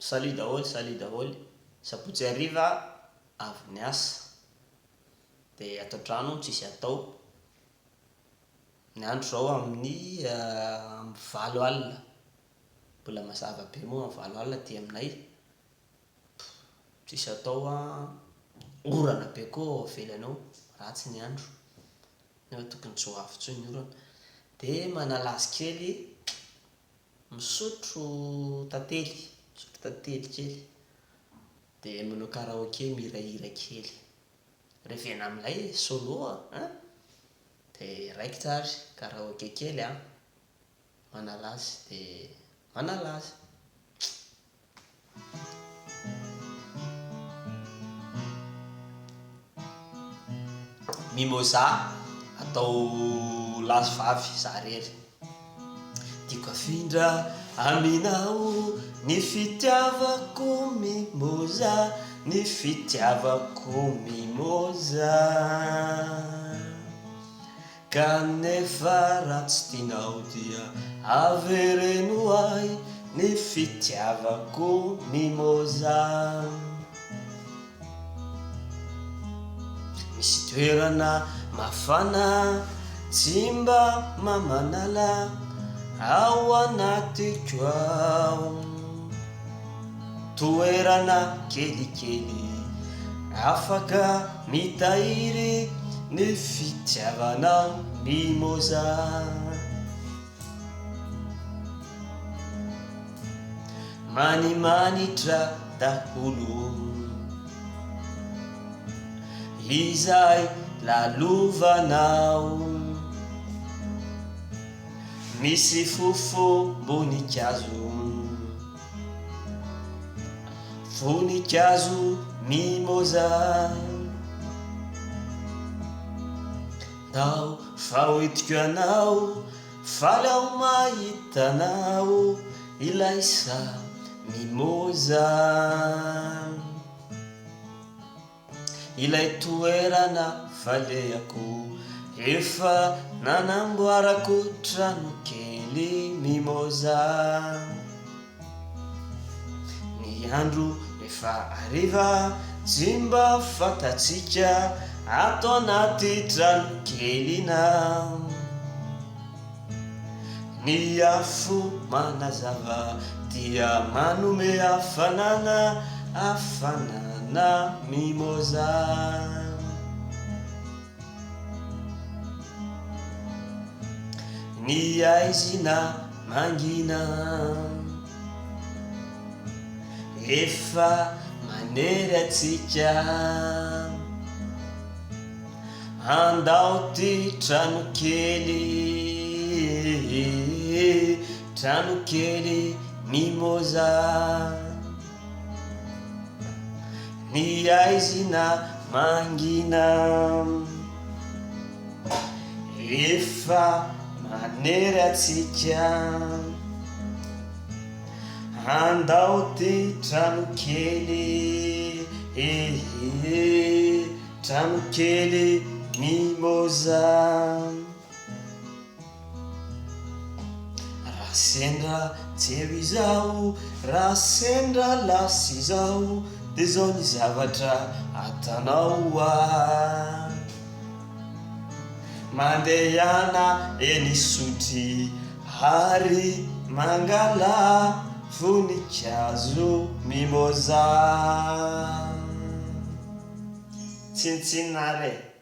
Salut daholo, sabotsy hariva avy niasa dia ato an-trano tsisy atao. Ny andro zao amin'ny valo alina, mbola mazava be moa amin'ny valo alina aty aminay. Tsisy atao orana be koa avelany ao, ratsy ny andro nefa tokony tsy ho avy intsony ny orana. Dia manalazy kely, misotro tantely kely, dia manao karaoké mihirahira kely. Revena amin'ilay solo dia raikitra ary karaoké kely manalazy dia manalazy. Mimoza atao lazy vavy zarery. Tiako afindra aminao ny fitiavako mimoza, ny fitiavako mimoza, kanefa raha tsy tianao dia avereno ahy ny fitiavako mimoza. Misy toerana mafana tsy mba mamanala ao anatiko ao, toerana kelikely afaka mitahiry ny fitiavanao mimoza. Manimanitra daholo izay lalovanao, misy fofom-boninkazo, voninkazo mimoza. Nao fahoetiko anao, faly aho mahitanao, ilay sa mimoza. Ilay toerana valehako efa nanamboarako trano kely mimoza. Ny andro efa hariva tsy mba fantatsika ato anaty trano kely na ny afo manazava dia manome hafanana mimoza. Ny aizina mangina efa manery atsika andao ty trano kely mimoza. Ny aizina mangina efa manery atsika andao ty trano kely mimoza. Raha sendra tsy eo izao, raha sendra lasa izao, dia zao ny zavatra atanao mandehana eny Sotry ary mangala voninkazo mimoza. Tsintsinare.